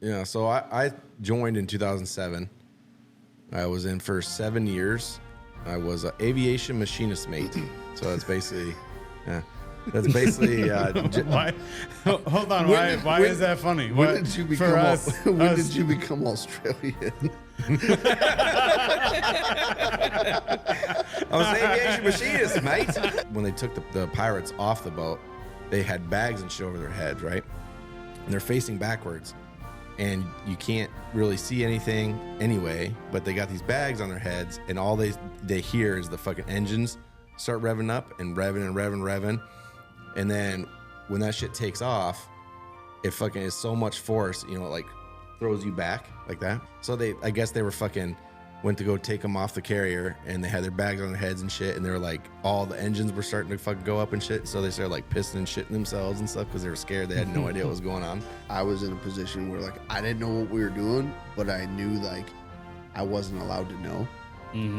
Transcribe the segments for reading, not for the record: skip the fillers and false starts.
Yeah, so I joined in 2007. I was in for 7 years. I was an aviation machinist mate. So that's basically, Why? Hold on. Why is that funny? When did you become did you become Australian? I was an aviation machinist, mate. When they took the pirates off the boat, they had bags and shit over their heads, right? And they're facing backwards. And you can't really see anything anyway, but they got these bags on their heads, and all they hear is the fucking engines start revving up and revving. And then when that shit takes off, it fucking is so much force, it like throws you back like that. So I guess they were went to go take them off the carrier, and they had their bags on their heads and shit, and they were like, all the engines were starting to fucking go up and shit. So they started like pissing and shitting themselves and stuff because they were scared. They had no idea what was going on. I was in a position where like I didn't know what we were doing, but I knew like I wasn't allowed to know,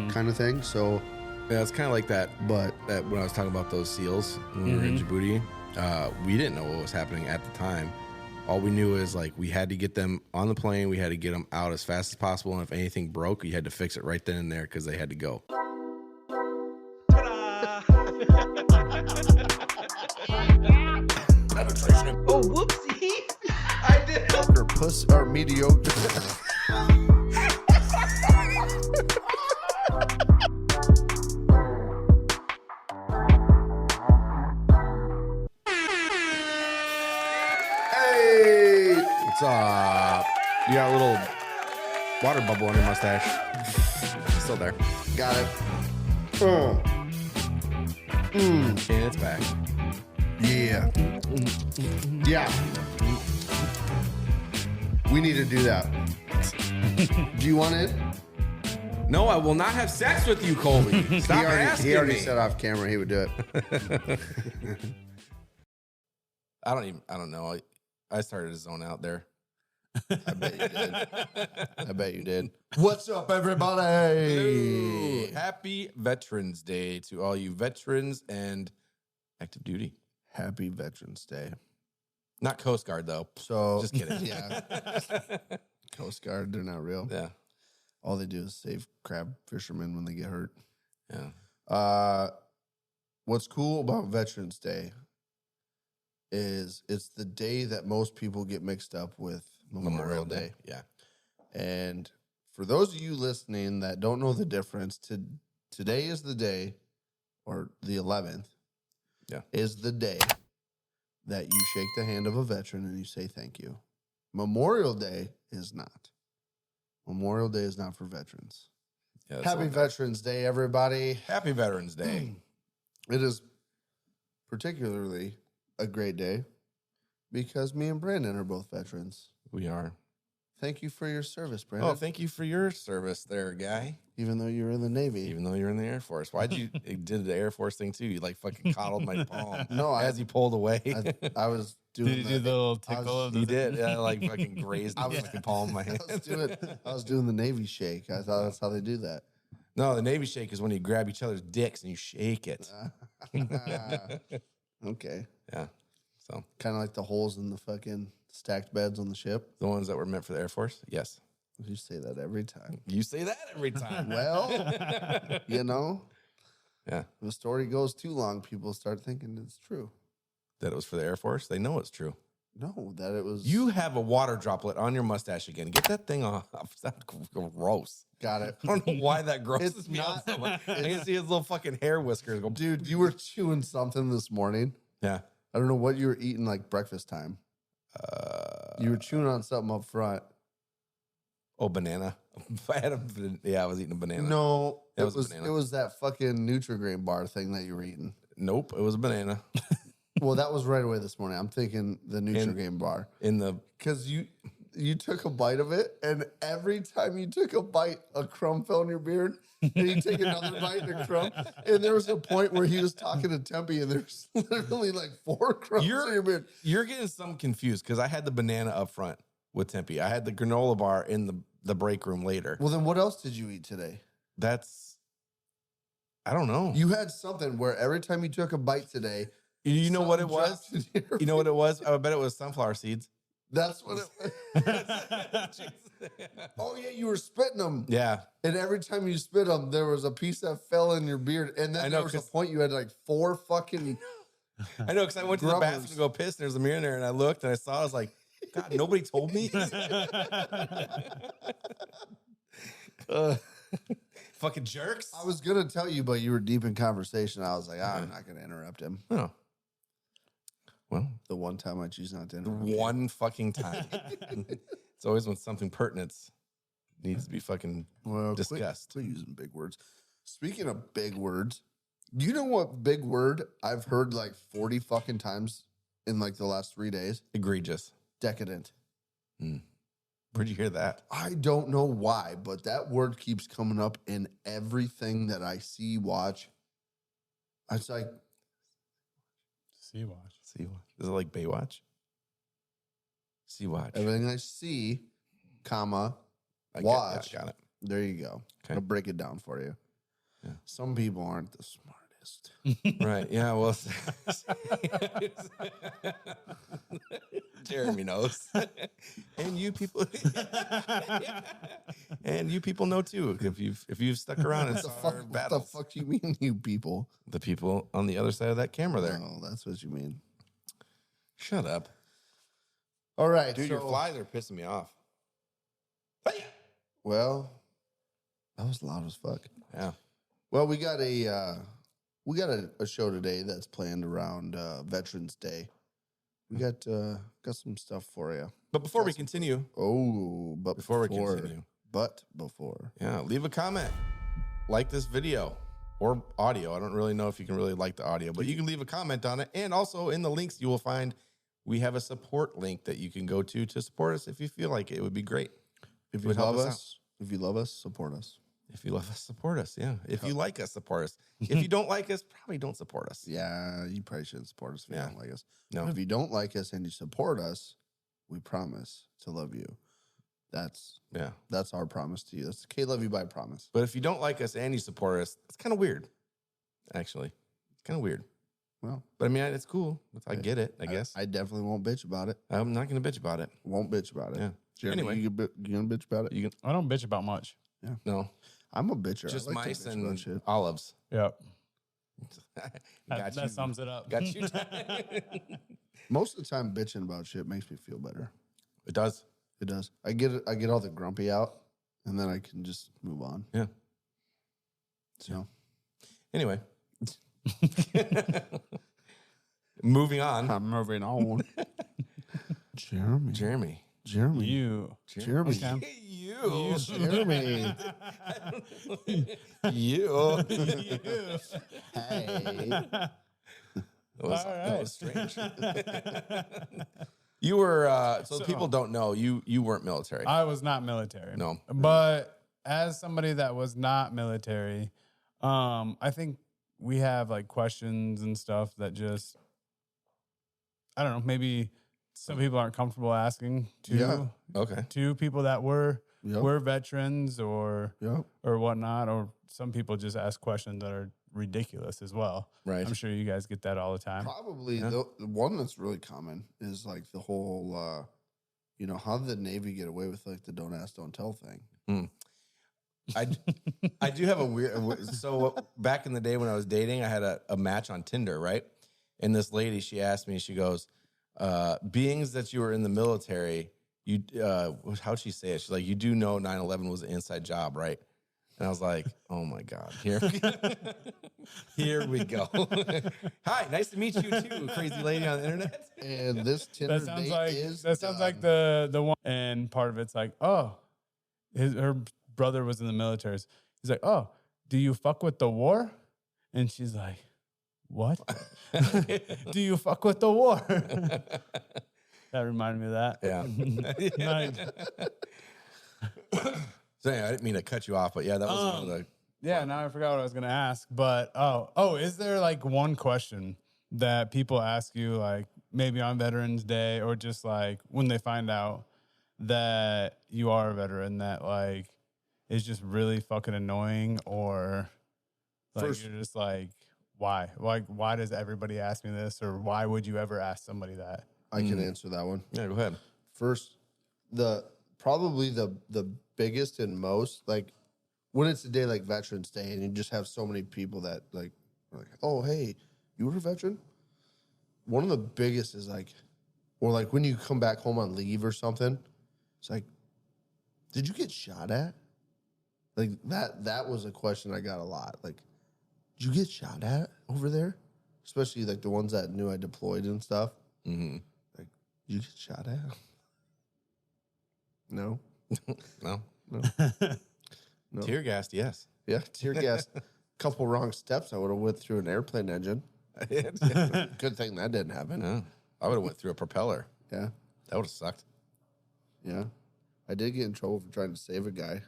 kind of thing. So yeah, it's kind of like that. But that when I was talking about those SEALs when we were in Djibouti, we didn't know what was happening at the time. All we knew is like we had to get them on the plane. We had to get them out as fast as possible. And if anything broke, you had to fix it right then and there because they had to go. Oh, whoopsie. I did. Or puss or mediocre. What's up? You got a little water bubble on your mustache. Still there. Got it. And it's back. Yeah. Yeah. We need to do that. Do you want it? No, I will not have sex with you, Colby. Stop asking He already me. said off camera he would do it. I don't know. I started to zone out there. I bet you did. I bet you did. What's up, everybody? Hello. Happy Veterans Day to all you veterans and active duty. Happy Veterans Day. Not Coast Guard, though. So Just kidding. Yeah. Coast Guard, they're not real. Yeah. All they do is save crab fishermen when they get hurt. Yeah. What's cool about Veterans Day is it's the day that most people get mixed up with Memorial Day. Yeah. And for those of you listening that don't know the difference, today is the day, or the 11th, is the day that you shake the hand of a veteran and you say thank you. Memorial Day is not. Memorial Day is not for veterans. Yeah, Happy Veterans Day, everybody. Happy Veterans Day. It is particularly a great day because me and Brandon are both veterans. We are. Thank you for your service, Brandon. Oh, thank you for your service there, guy. Even though you were in the Navy. Even though you're in the Air Force. Why'd you did the Air Force thing too? You like fucking coddled my palm. No, as he pulled away. I was doing. Did you do the little tickle? You did. Yeah, like fucking grazed the fucking palm of my hand. I was doing the Navy shake. I thought that's how they do that. No, the Navy shake is when you grab each other's dicks and you shake it. Okay. Yeah. So kind of like the holes in the fucking stacked beds on the ship. The ones that were meant for the Air Force? Yes. You say that every time. You say that every time. Well, you know. Yeah. If the story goes too long, people start thinking it's true. That it was for the Air Force? They know it's true. No, that it was. You have a water droplet on your mustache again. Get that thing off. That's gross. Got it. I don't know why that grosses It's me out not- so much. I can see his little fucking hair whiskers go. Dude, you were chewing something this morning. Yeah. I don't know what you were eating like breakfast time. You were chewing on something up front. Oh, banana. I was eating a banana. No, It was a banana. It was that fucking Nutri-Grain bar thing that you were eating. Nope, it was a banana. Well, that was right away this morning. I'm thinking the Nutri-Grain bar. Because you took a bite of it, and every time you took a bite, a crumb fell in your beard, and you take another bite and a crumb. And there was a point where he was talking to Tempe, and there's literally like 4 crumbs in your beard. You're getting some confused because I had the banana up front with Tempe. I had the granola bar in the break room later. Well, then what else did you eat today? I don't know. You had something where every time you took a bite today, you know what it was? You know what it was? I bet it was sunflower seeds. That's what it Oh, yeah, you were spitting them. Yeah. And every time you spit them, there was a piece that fell in your beard. And then there was a point you had like 4 fucking... I know, because I went to the bathroom to go piss, and there's a mirror in there, and I looked, and I saw, I was like, God, nobody told me? Fucking jerks. I was going to tell you, but you were deep in conversation. I was like, I'm not going to interrupt him. Oh. Well, the one time I choose not to interrupt. One fucking time. It's always when something pertinent needs to be fucking discussed. Quit using big words. Speaking of big words, do you know what big word I've heard like 40 fucking times in like the last 3 days? Egregious. Decadent. Where'd you hear that? I don't know why, but that word keeps coming up in everything that I see, watch. It's like... Sea-Watch. Is it like Baywatch? Sea-Watch. Everything I see, comma, watch. Got it. There you go. Okay. I'll break it down for you. Yeah. Some people aren't the smartest. Right. Yeah. Well, Jeremy knows, and you people, know too. If you've stuck around and saw our battles. What the fuck do you mean, you people? The people on the other side of that camera there. No, that's what you mean. Shut up. All right, dude. Your flies are pissing me off. Well, that was loud as fuck. Yeah. Well, we got a show today that's planned around Veterans Day. We got some stuff for you. But before we continue, before, yeah, leave a comment, like this video or audio. I don't really know if you can really like the audio, but you can leave a comment on it. And also in the links, you will find we have a support link that you can go to support us if you feel like it. Would be great. If you love us, support us. If you love us, support us. Yeah. If you like us, support us. If you don't like us, probably don't support us. Yeah, you probably shouldn't support us if you don't like us. No. But if you don't like us and you support us, we promise to love you. That's our promise to you. That's the KLYB promise. But if you don't like us and you support us, it's kind of weird. Actually, it's kind of weird. Well, but I mean, it's cool. I get it, I guess. I definitely won't bitch about it. I'm not going to bitch about it. Won't bitch about it. Yeah. Jeremy, anyway, you going to bitch about it? I don't bitch about much. Yeah. No. I'm a bitcher. Just like mice and olives. Yep. That sums it up. Got you. Most of the time, bitching about shit makes me feel better. It does. It does. I get all the grumpy out, and then I can just move on. Yeah. So, anyway, moving on. I'm moving on. Jeremy. You. Jeremy. You. Jeremy. You. Hey. That was strange. You were, so people don't know, you weren't military. I was not military. No. But as somebody that was not military, I think we have like questions and stuff that just, I don't know, maybe some people aren't comfortable asking to people that were veterans or whatnot, or some people just ask questions that are ridiculous as well. Right. I'm sure you guys get that all the time. Probably the one that's really common is like the whole, how did the Navy get away with like the don't ask, don't tell thing? I do have a weird, so back in the day when I was dating, I had a match on Tinder, right? And this lady, she asked me, she goes, beings that you were in the military, how'd she say it? She's like, you do know 9/11 was an inside job, right? And I was like, oh my God, here we go. Hi, nice to meet you too, crazy lady on the internet. And this Tinder sounds date like the one, and part of it's like, oh, her brother was in the military. He's like, oh, do you fuck with the war? And she's like, what? Do you fuck with the war? That reminded me of that. Yeah. So anyway, I didn't mean to cut you off, but yeah, that was one of the... Yeah, now I forgot what I was going to ask. But, is there like one question that people ask you, like maybe on Veterans Day or just like when they find out that you are a veteran that like is just really fucking annoying, or like you're just like, why? Like, why does everybody ask me this, or why would you ever ask somebody that? I can answer that one. Yeah, go ahead. first, probably the biggest and most, like, when it's a day like Veterans Day and you just have so many people that like, are like, oh, hey, you were a veteran? One of the biggest is like, or like when you come back home on leave or something, it's like, did you get shot at? Like that was a question I got a lot. Like, did you get shot at over there? Especially like the ones that knew I deployed and stuff. Mm-hmm. Like, did you get shot at? No. No. No. Tear gassed, yes. Yeah, tear gas. Couple wrong steps, I would have went through an airplane engine. I did. Good thing that didn't happen. No. I would have went through a propeller. Yeah, That would have sucked. yeah. I did get in trouble for trying to save a guy.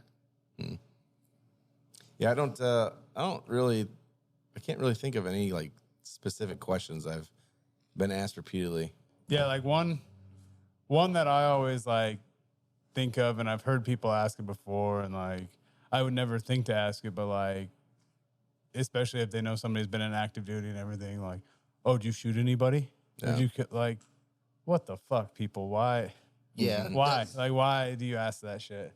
Yeah, I can't really think of any like specific questions I've been asked repeatedly. Yeah, like one that I always like think of, and I've heard people ask it before, and like I would never think to ask it, but like, especially if they know somebody's been in active duty and everything, like, oh, did you shoot anybody? Yeah. Did you like, what the fuck, people? Why? Yeah. Why? Like, why do you ask that shit?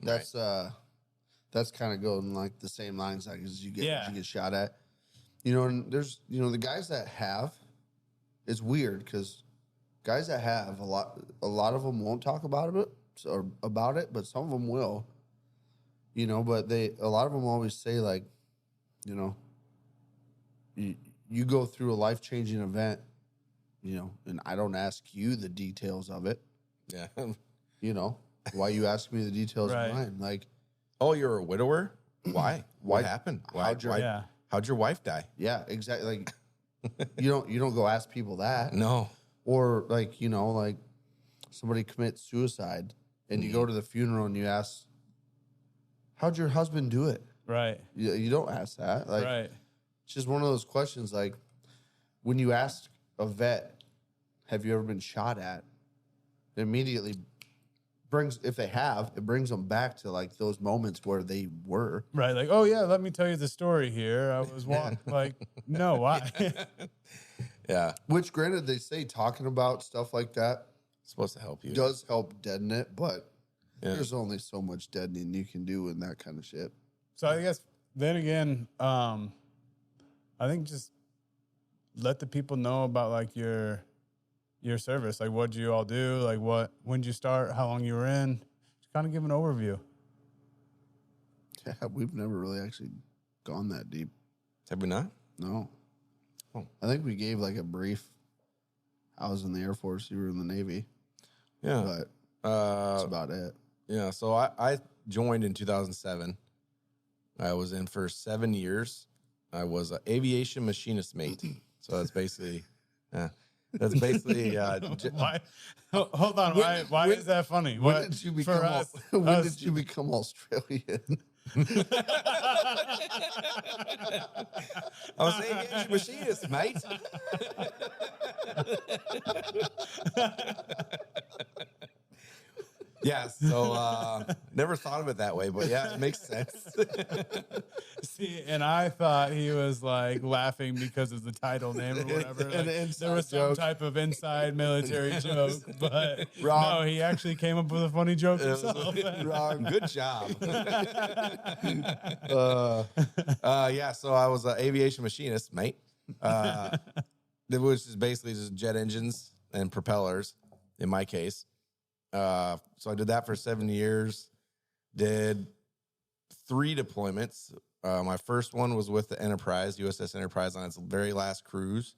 That's kind of going like the same lines like as you get shot at. You know, and there's the guys that have, it's weird because guys that have a lot of them won't talk about it but some of them will. You know, but a lot of them always say like, you know, you go through a life-changing event, you know, and I don't ask you the details of it. Yeah. You know, why you ask me the details Right. of mine? Like, Oh, you're a widower? Why? What happened? How'd How'd your wife die? yeah, exactly. Like, you don't go ask people that. No. Or like, you know, like somebody commits suicide and you go to the funeral and you ask, how'd your husband do it? Right. You don't ask that. Like, Right. it's just one of those questions. Like, when you ask a vet, have you ever been shot at? It immediately if they have, it brings them back to like those moments where they were. Right. Like, oh yeah, let me tell you the story here. I was like, no, why? Yeah. Which, granted, they say talking about stuff like that It's supposed to help you. does help deaden it, but Yeah. there's only so much deadening you can do in that kind of shit. So I guess then again, I think just let the people know about like your service. Like, what'd you all do? Like, when'd you start? How long you were in? Just kind of give an overview. Yeah, we've never really actually gone that deep. Have we not? No. Oh. I think we gave like a brief. I was in the Air Force, you were in the Navy, Yeah. but that's about it. Yeah. So I joined in 2007. I was in for 7 years. I was an aviation machinist mate. So that's basically, Why? Hold on. Why is that funny? When did you become did you become Australian? I was an aviation machinist, mate. Yeah, so never thought of it that way, but yeah, it makes sense. See, and I thought he was like laughing because of the title name or whatever. Like, there was some type of inside military joke, but no, he actually came up with a funny joke himself. Wrong. Good job. Yeah, so I was an aviation machinist, mate. Which is basically just jet engines and propellers, in my case. So I did that for 7 years, did 3 deployments. My first one was with the Enterprise, USS Enterprise, on its very last cruise.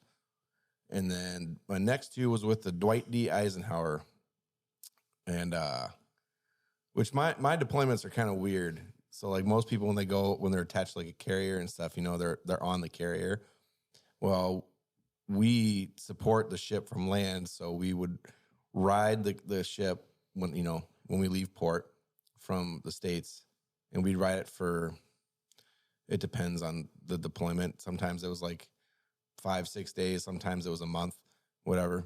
And then my next 2 was with the Dwight D. Eisenhower. And which my deployments are kind of weird. So like most people when they're attached to like a carrier and stuff, you know, they're on the carrier. Well, we support the ship from land, so we would ride the ship when we leave port from the States, and we'd ride it for, it depends on the deployment. Sometimes it was like 5-6 days, sometimes it was a month, whatever.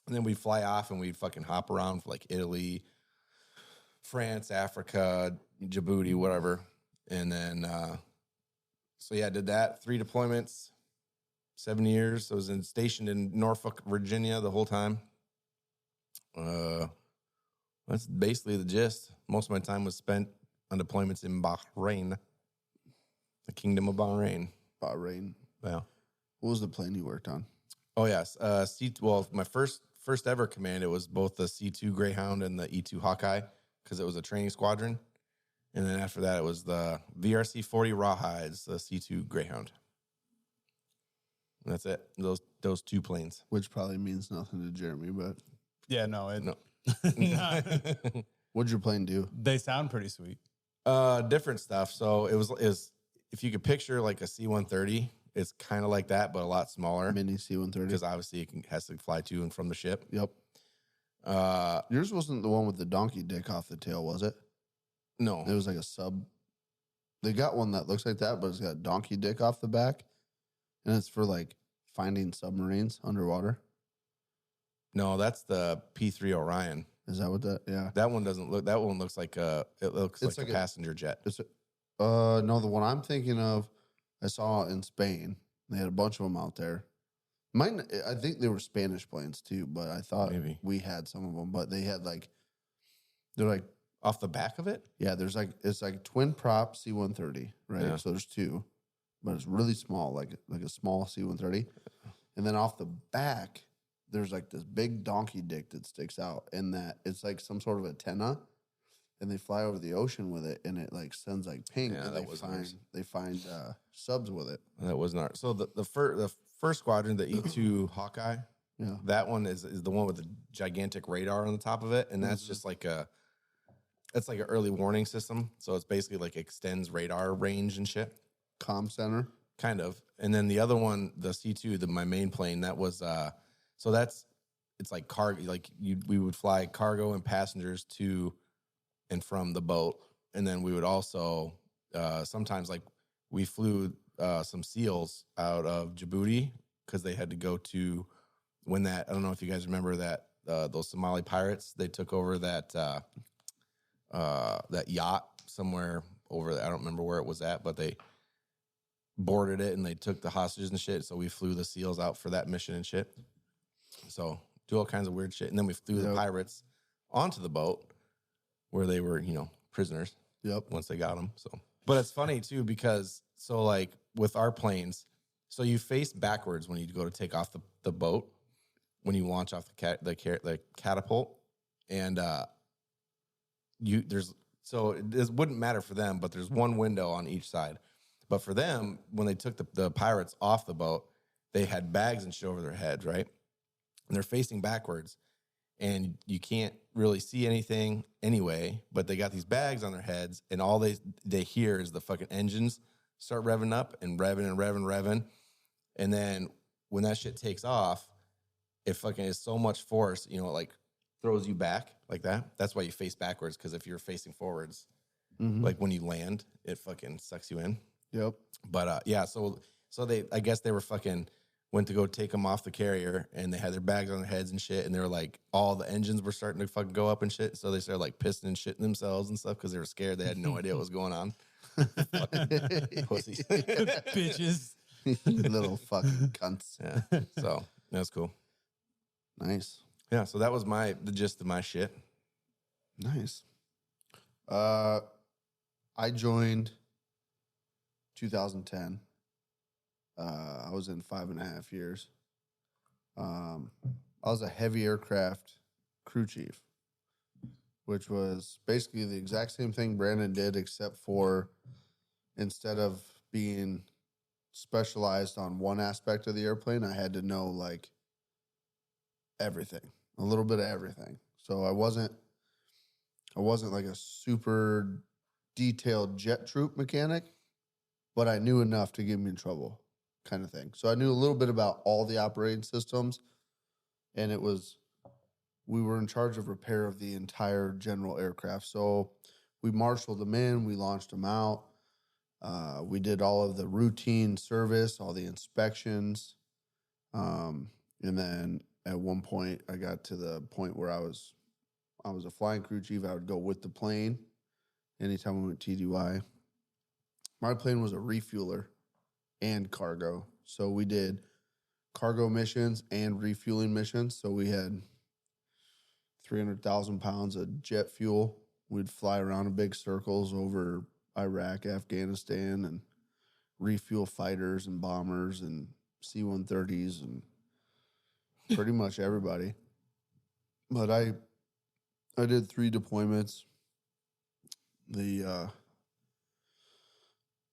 And then we'd fly off and we'd fucking hop around for like Italy, France, Africa, Djibouti, whatever. And then so yeah, I did that, 3 deployments, 7 years. I was stationed in Norfolk, Virginia the whole time. That's basically the gist. Most of my time was spent on deployments in Bahrain, the Kingdom of Bahrain. Bahrain. Yeah. What was the plane you worked on? Oh yes. My first ever command, it was both the C2 Greyhound and the E2 Hawkeye, because it was a training squadron. And then after that, it was the VRC 40 Rawhides, the C2 Greyhound. And that's it. Those two planes. Which probably means nothing to Jeremy, but Yeah, no. No. what'd your plane do? They sound pretty sweet. Different stuff. So it was if you could picture like a C-130, it's kind of like that, but a lot smaller. Mini C-130. Because obviously it has to fly to and from the ship. Yep. Yours wasn't the one with the donkey dick off the tail, was it? No. It was like a sub. They got one that looks like that, but it's got a donkey dick off the back. And it's for like finding submarines underwater. No, that's the P-3 Orion. Is that what that? Yeah. That one doesn't look. That one looks like it looks It's like a passenger jet. No, the one I'm thinking of, I saw in Spain. They had a bunch of them out there. Mine, I think they were Spanish planes too, but I thought Maybe. we had some of them. But they had they're like Off the back of it? Yeah, it's like twin prop C-130, right? Yeah. So there's two, but it's really small, like a small C-130. And then off the back, there's like this big donkey dick that sticks out, and that it's like some sort of antenna, and they fly over the ocean with it, and it like sends like ping. Yeah, and that was ours. they find subs with it. That was not. So the first squadron, the E2 Hawkeye, Yeah, that one is the one with the gigantic radar on the top of it, and that's just like it's like an early warning system. So it's basically like extends radar range and shit. comm center. Kind of. And then the other one, the C2, my main plane, that was it's like cargo. Like we would fly cargo and passengers to and from the boat, and then we would also sometimes like we flew some SEALs out of Djibouti because they had to go to when that. I don't know if you guys remember that those Somali pirates, they took over that yacht somewhere over there. I don't remember where it was at, but they boarded it and they took the hostages and shit. So we flew the SEALs out for that mission and shit. So do all kinds of weird shit. And then we flew the pirates onto the boat where they were, prisoners. Yep. Once they got them. So, but it's funny too, because so like with our planes, so you face backwards when you go to take off the boat, when you launch off the catapult, and it wouldn't matter for them, but there's one window on each side. But for them, when they took the pirates off the boat, they had bags and shit over their heads, right? And they're facing backwards, and you can't really see anything anyway, but they got these bags on their heads, and all they hear is the fucking engines start revving up and revving and revving and revving. And then when that shit takes off, it fucking is so much force, it like throws you back like that. That's why you face backwards, because if you're facing forwards, like when you land, it fucking sucks you in. Yep. But yeah, so I guess they were fucking went to go take them off the carrier, and they had their bags on their heads and shit, and they were like, all the engines were starting to fucking go up and shit, so they started like pissing and shitting themselves and stuff because they were scared. They had no idea what was going on. Fucking pussies. Bitches. Little fucking cunts. Yeah. So that's cool. Nice. Yeah, so that was the gist of my shit. Nice. I joined 2010. I was in 5.5 years. I was a heavy aircraft crew chief, which was basically the exact same thing Brandon did, except for instead of being specialized on one aspect of the airplane, I had to know like everything, a little bit of everything. So I wasn't like a super detailed jet troop mechanic, but I knew enough to get me in trouble, kind of thing. So I knew a little bit about all the operating systems, and we were in charge of repair of the entire general aircraft. So we marshaled them in, we launched them out. We did all of the routine service, all the inspections. And then at one point, I got to the point where I was a flying crew chief. I would go with the plane anytime we went TDY. My plane was a refueler and cargo. So we did cargo missions and refueling missions. So we had 300,000 pounds of jet fuel. We'd fly around in big circles over Iraq, Afghanistan, and refuel fighters and bombers and C-130s and pretty much everybody. But I did 3 deployments. The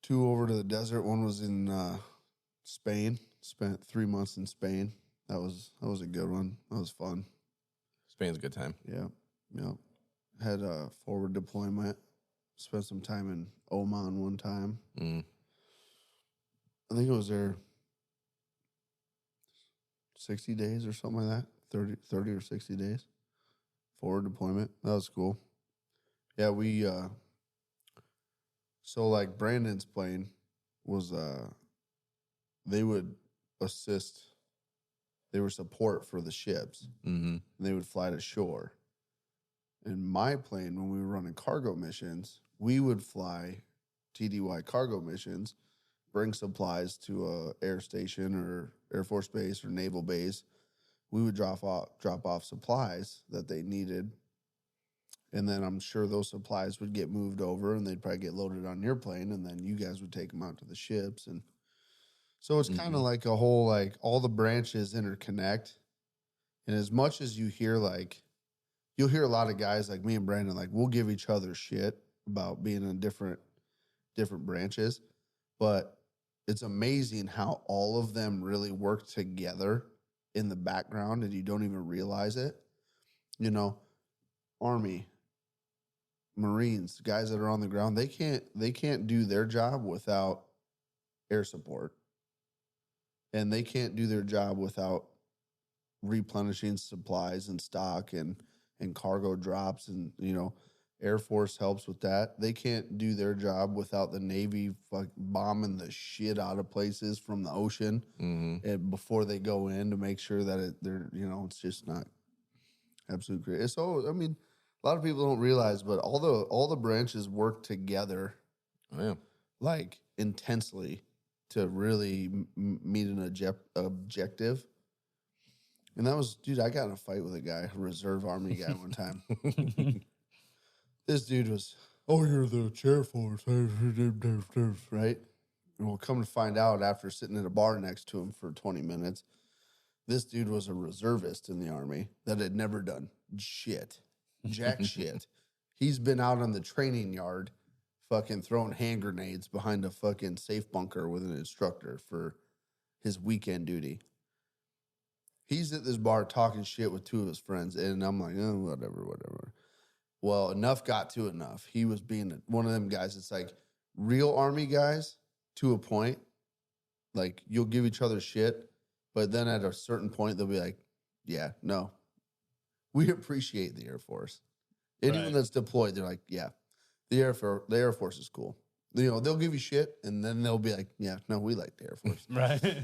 2 over to the desert. One was in Spain. Spent 3 months in Spain. That was a good one. That was fun. Spain's a good time. Yeah. Had a forward deployment. Spent some time in Oman one time. I think it was there 60 days or something like that. 30 or 60 days. Forward deployment. That was cool. Yeah, we so like Brandon's plane was they would assist. They were support for the ships. And they would fly to shore. In my plane, when we were running cargo missions, we would fly TDY cargo missions, bring supplies to a air station or Air Force base or naval base. We would drop off supplies that they needed. And then I'm sure those supplies would get moved over and they'd probably get loaded on your plane. And then you guys would take them out to the ships. And so it's kind of like a whole, like all the branches interconnect. And as much as you hear, like, you'll hear a lot of guys like me and Brandon, like we'll give each other shit about being in different branches. But it's amazing how all of them really work together in the background and you don't even realize it. You know, Army, Marines, guys that are on the ground, they can't do their job without air support. And they can't do their job without replenishing supplies and stock and cargo drops. And, you know, Air Force helps with that. They can't do their job without the Navy bombing the shit out of places from the ocean and before they go in to make sure that they're, you know, it's just not absolute great. So, I mean, a lot of people don't realize, but all the branches work together, like intensely to really meet an objective. And that was, dude, I got in a fight with a guy, a reserve Army guy one time. This dude was, you're the chair force, right? And we'll come to find out after sitting at a bar next to him for 20 minutes, this dude was a reservist in the Army that had never done shit, jack shit. He's been out on the training yard fucking throwing hand grenades behind a fucking safe bunker with an instructor for his weekend duty. He's at this bar talking shit with 2 of his friends, and I'm like, oh, whatever. Well, enough got to enough. He was being one of them guys. It's like real Army guys to a point. Like, you'll give each other shit, but then at a certain point, they'll be like, yeah, no. We appreciate the Air Force. Anyone that's deployed, they're like, yeah, the Air Force is cool. You know, they'll give you shit, and then they'll be like, yeah, no, we like the Air Force. Right.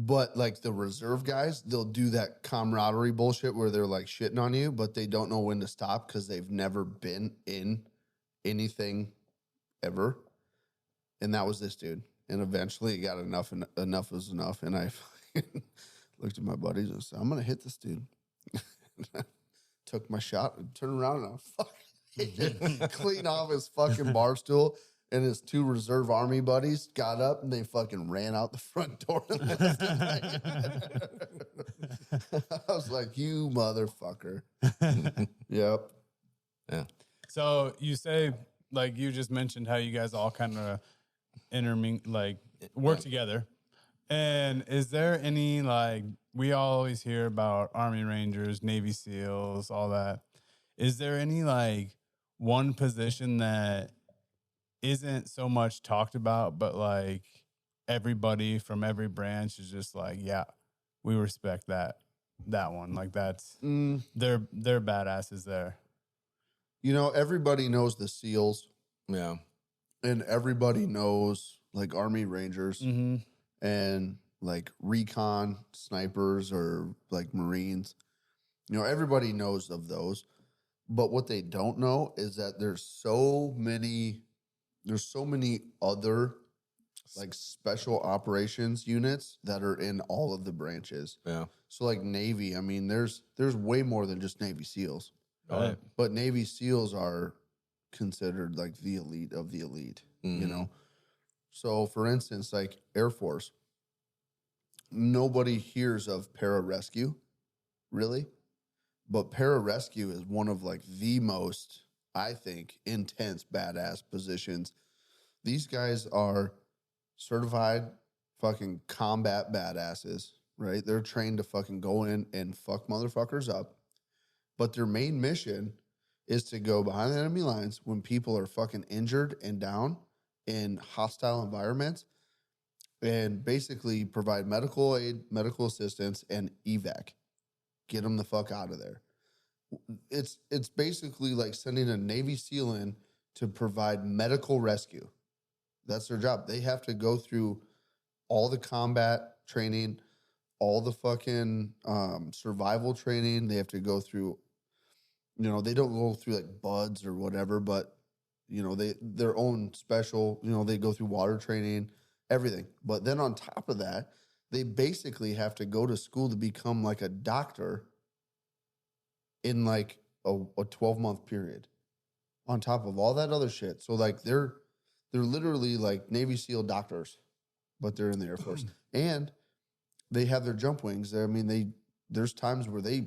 But like the reserve guys, they'll do that camaraderie bullshit where they're like shitting on you, but they don't know when to stop because they've never been in anything ever. And that was this dude. And eventually it got enough, and enough was enough. And I looked at my buddies and said, I'm going to hit this dude. Took my shot and turned around and I fucking clean off his fucking bar stool. And his 2 reserve Army buddies got up and they fucking ran out the front door. I was like, you motherfucker. Yep. Yeah. So you say, like you just mentioned how you guys all kind of work together. And is there any, like, we always hear about Army Rangers, Navy SEALs, all that. Is there any, like, one position that isn't so much talked about, but like everybody from every branch is just like, yeah, we respect that one. Like that's they're badasses there. You know, everybody knows the SEALs. Yeah. And everybody knows like Army Rangers and like recon snipers or like Marines. You know, everybody knows of those. But what they don't know is that there's so many other like special operations units that are in all of the branches. Yeah. So like Navy, I mean, there's way more than just Navy SEALs. Right. But Navy SEALs are considered like the elite of the elite, you know? So for instance, like Air Force, nobody hears of pararescue, really. But pararescue is one of like the most, I think, intense, badass positions. These guys are certified fucking combat badasses, right? They're trained to fucking go in and fuck motherfuckers up. But their main mission is to go behind the enemy lines when people are fucking injured and down in hostile environments and basically provide medical aid, medical assistance, and evac. Get them the fuck out of there. It's basically like sending a Navy SEAL in to provide medical rescue. That's their job. They have to go through all the combat training, all the fucking survival training. They have to go through, you know, they don't go through like buds or whatever, but, you know, their own special, you know, they go through water training, everything. But then on top of that, they basically have to go to school to become like a doctor in like a 12-month period on top of all that other shit. So like they're literally like Navy SEAL doctors, but they're in the Air Force. And they have their jump wings. I mean, there's times where they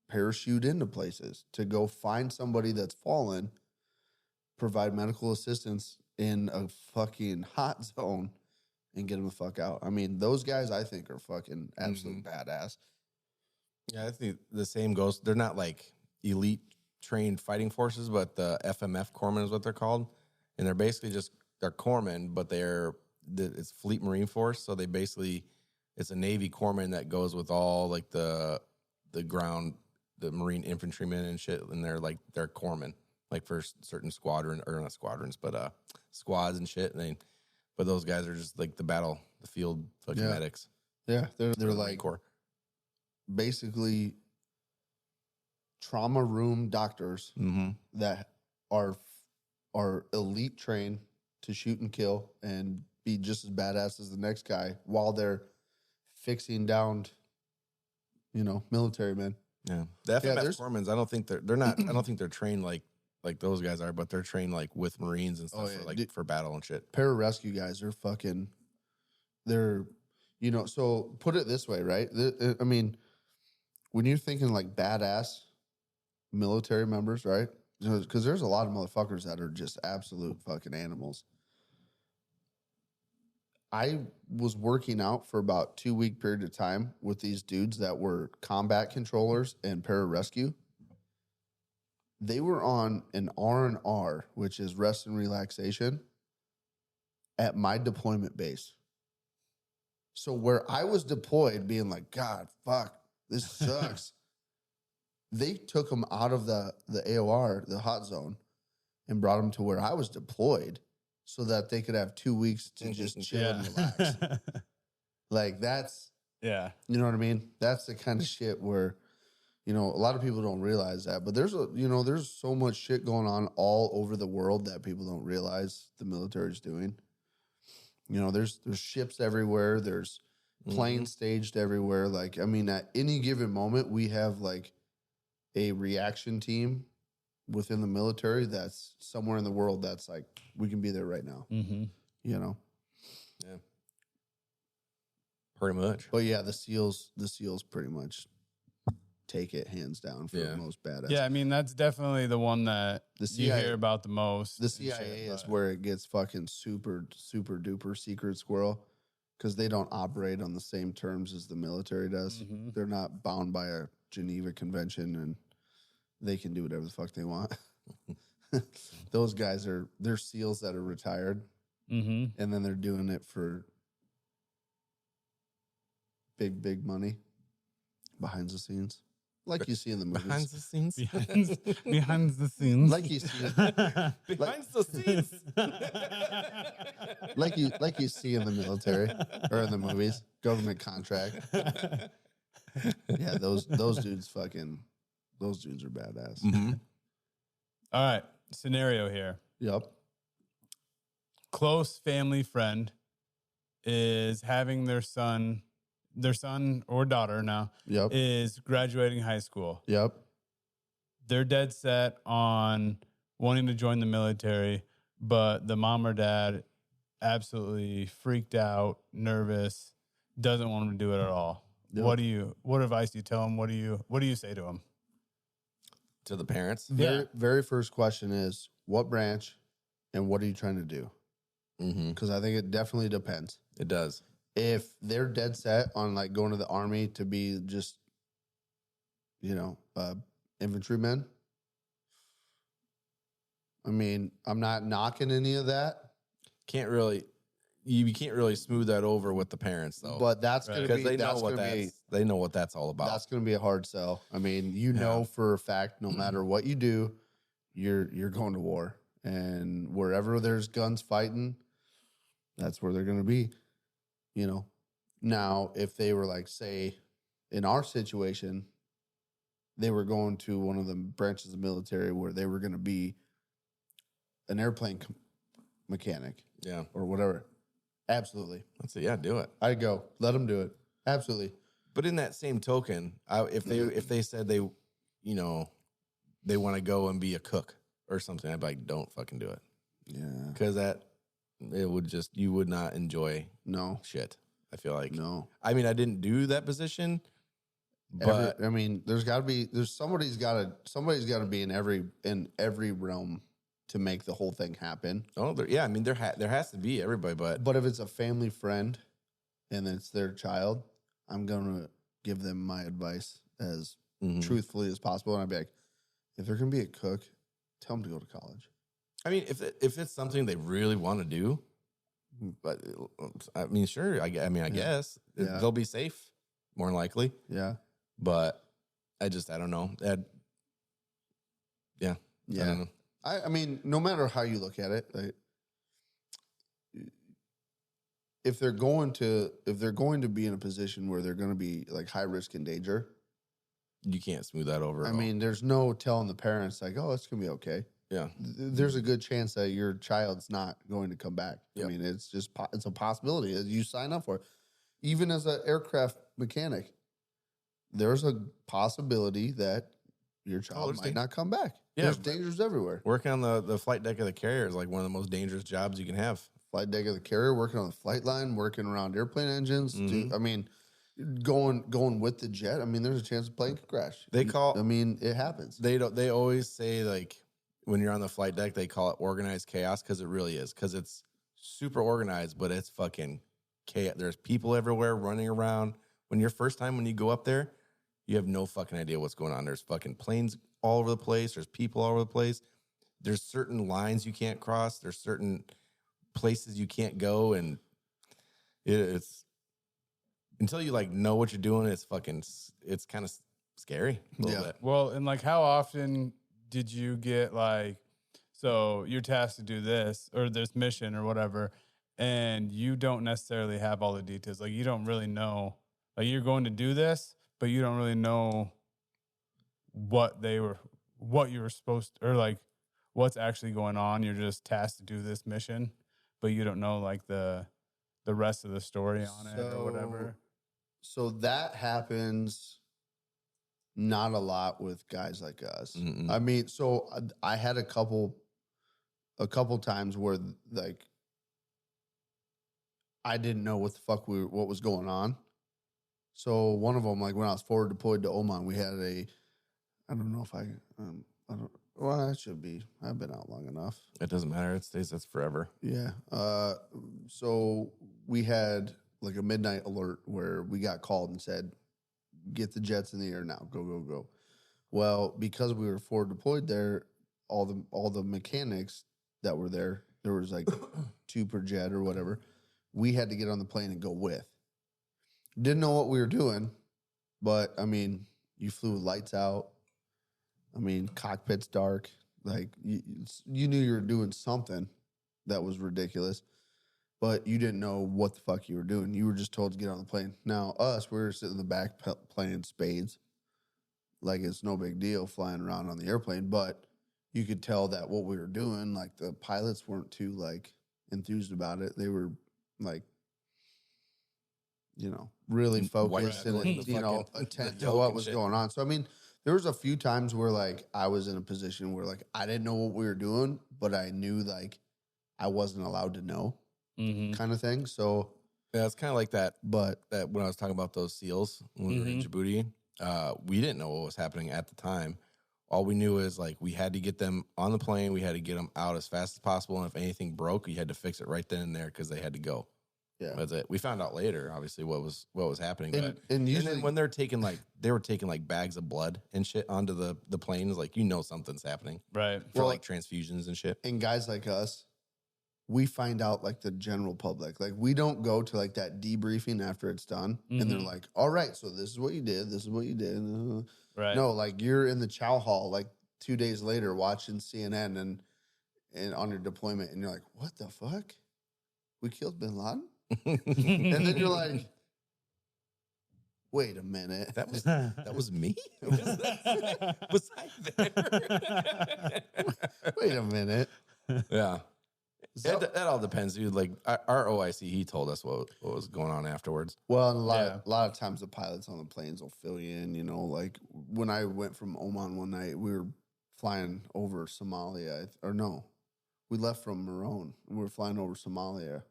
parachute into places to go find somebody that's fallen, provide medical assistance in a fucking hot zone, and get them the fuck out. I mean, those guys I think are fucking absolute badass. Yeah, I think the same goes. They're not like elite trained fighting forces, but the FMF corpsmen is what they're called, and they're basically just they're corpsmen, but it's Fleet Marine Force, so they basically it's a Navy corpsman that goes with all like the ground, the Marine infantrymen and shit, and they're corpsmen, like for certain squadron or not squadrons, but squads and shit, but those guys are just like the field fucking medics. Yeah, they're like Corps. Basically trauma room doctors that are elite trained to shoot and kill and be just as badass as the next guy while they're fixing downed, you know, military men. Yeah, the FMS corpsmen, I don't think they're not. I don't think they're trained like those guys are, but they're trained like with Marines and stuff for battle and shit. Pararescue guys are fucking. They're, you know. So put it this way, right? I mean, when you're thinking like badass military members, right? Because there's a lot of motherfuckers that are just absolute fucking animals. I was working out for about 2-week period of time with these dudes that were combat controllers and pararescue. They were on an R&R, which is rest and relaxation, at my deployment base. So where I was deployed being like, God, fuck, this sucks. They took them out of the AOR, the hot zone, and brought them to where I was deployed so that they could have 2 weeks to just chill and relax. Like that's, you know what I mean? That's the kind of shit where, you know, a lot of people don't realize that, but there's so much shit going on all over the world that people don't realize the military's doing. You know, there's ships everywhere. There's planes staged everywhere. Like, I mean, at any given moment, we have like a reaction team within the military that's somewhere in the world that's like, we can be there right now. You know? Yeah. Pretty much. But yeah, the SEALs pretty much take it hands down for the most badass. Yeah, I mean, that's definitely the one that you hear about the most. The CIA is where it gets fucking super, super duper secret squirrel because they don't operate on the same terms as the military does. They're not bound by a Geneva Convention and they can do whatever the fuck they want. Those guys they're SEALs that are retired and then they're doing it for big money behind the scenes. Like you see in the movies. Behind the scenes? Behind the scenes. Like you see Behind the scenes. like you see in the military or in the movies. Government contract. Yeah, those dudes those dudes are badass. All right. Scenario here. Yep. Close family friend is having their son or daughter now Yep. is graduating high school. Yep. They're dead set on wanting to join the military, but the mom or dad absolutely freaked out, nervous, doesn't want them to do it at all. Yep. What advice do you tell them? What do you say to them? To the parents? Very first question is, what branch and what are you trying to do? Because I think it definitely depends. It does. If they're dead set on like going to the Army to be just, infantrymen, I mean, I'm not knocking any of that. You can't really smooth that over with the parents though. But that's going to be, they know what that's all about. That's going to be a hard sell. I mean, know for a fact, no matter what you do, you're going to war, and wherever there's guns fighting, that's where they're going to be. Now if they were like, say, in our situation, they were going to one of the branches of the military where they were going to be an airplane mechanic, or whatever. Absolutely. That's it. Yeah, do it. I'd go. Let them do it. Absolutely. But in that same token, if they said they want to go and be a cook or something, I'd be like, don't fucking do it. Yeah. Because you would not enjoy shit. I feel like. No. I mean, I didn't do that position, but somebody's got to be in every realm to make the whole thing happen. Oh, I mean, there has to be everybody, but if it's a family friend and it's their child, I'm going to give them my advice as truthfully as possible. And I'd be like, if they're going to be a cook, tell them to go to college. I mean, if it's something they really want to do, but I mean, sure. I guess they'll be safe, more than likely. Yeah. But I don't know. Yeah. I don't know. I mean, no matter how you look at it, like, if they're going to be in a position where they're going to be like high risk and danger, you can't smooth that over. I mean, there's no telling the parents like, oh, it's going to be okay. Yeah. There's a good chance that your child's not going to come back. Yep. I mean, it's a possibility that you sign up for it. Even as an aircraft mechanic, there's a possibility that your child might not come back. Yeah. There's dangers everywhere. Working on the flight deck of the carrier is like one of the most dangerous jobs you can have. Flight deck of the carrier, working on the flight line, working around airplane engines. I mean, going with the jet. I mean, there's a chance the plane could crash. It happens. They always say, like, when you're on the flight deck, they call it organized chaos, because it really is. Because it's super organized, but it's fucking chaos. There's people everywhere running around. When you go up there, you have no fucking idea what's going on. There's fucking planes all over the place. There's people all over the place. There's certain lines you can't cross. There's certain places you can't go, and it's until you like know what you're doing, it's kind of scary a little bit. Well, and like, how often did you get like, so you're tasked to do this or this mission or whatever, and you don't necessarily have all the details? Like, you don't really know, like, you're going to do this, but you don't really know what you were supposed to, or like what's actually going on. You're just tasked to do this mission, but you don't know like the rest of the story on it or whatever. So that happens not a lot with guys like us. Mm-mm. I mean, so I had a couple times where like I didn't know what the fuck what was going on. So one of them, like when I was forward deployed to Oman, we had I don't know if well, it should be. I've been out long enough. It doesn't matter. That's forever. Yeah. So we had like a midnight alert where we got called and said, get the jets in the air now. Go, go, go. Well, because we were forward deployed there, all the mechanics that were there was like 2 per jet or whatever. We had to get on the plane and go with. Didn't know what we were doing, but I mean, you flew with lights out. I mean, cockpit's dark. Like you knew you were doing something that was ridiculous, but you didn't know what the fuck you were doing. You were just told to get on the plane. Now, we were sitting in the back playing spades. Like, it's no big deal flying around on the airplane, but you could tell that what we were doing, like, the pilots weren't too, like, enthused about it. They were, like, really focused and, attend to what was going on. So, I mean, there was a few times where, like, I was in a position where, like, I didn't know what we were doing, but I knew, like, I wasn't allowed to know kind of thing. So, yeah, it's kind of like that. But that when I was talking about those SEALs when we were in Djibouti, we didn't know what was happening at the time. All we knew is, like, we had to get them on the plane. We had to get them out as fast as possible. And if anything broke, you had to fix it right then and there because they had to go. yeah, That's it. We found out later, obviously, what was happening. and And usually then when they were taking like bags of blood and shit onto the planes, like, something's happening. Right. For like transfusions and shit. and guys like us, we find out like the general public. Like, we don't go to like that debriefing after it's done, and they're like, "All right, so this is what you did. This is what you did." Right. No, like, you're in the chow hall like 2 days later watching CNN and on your deployment, and you're like, "What the fuck? We killed Bin Laden?" And then you're like, "Wait a minute, That was me? Was I there? wait a minute." Yeah. So- That all depends, dude. Like, our OIC, he told us what was going on afterwards. Well, and a lot of times the pilots on the planes will fill you in. Like, when I went from Oman one night, we were flying over Somalia, we left from Marone and we were flying over Somalia.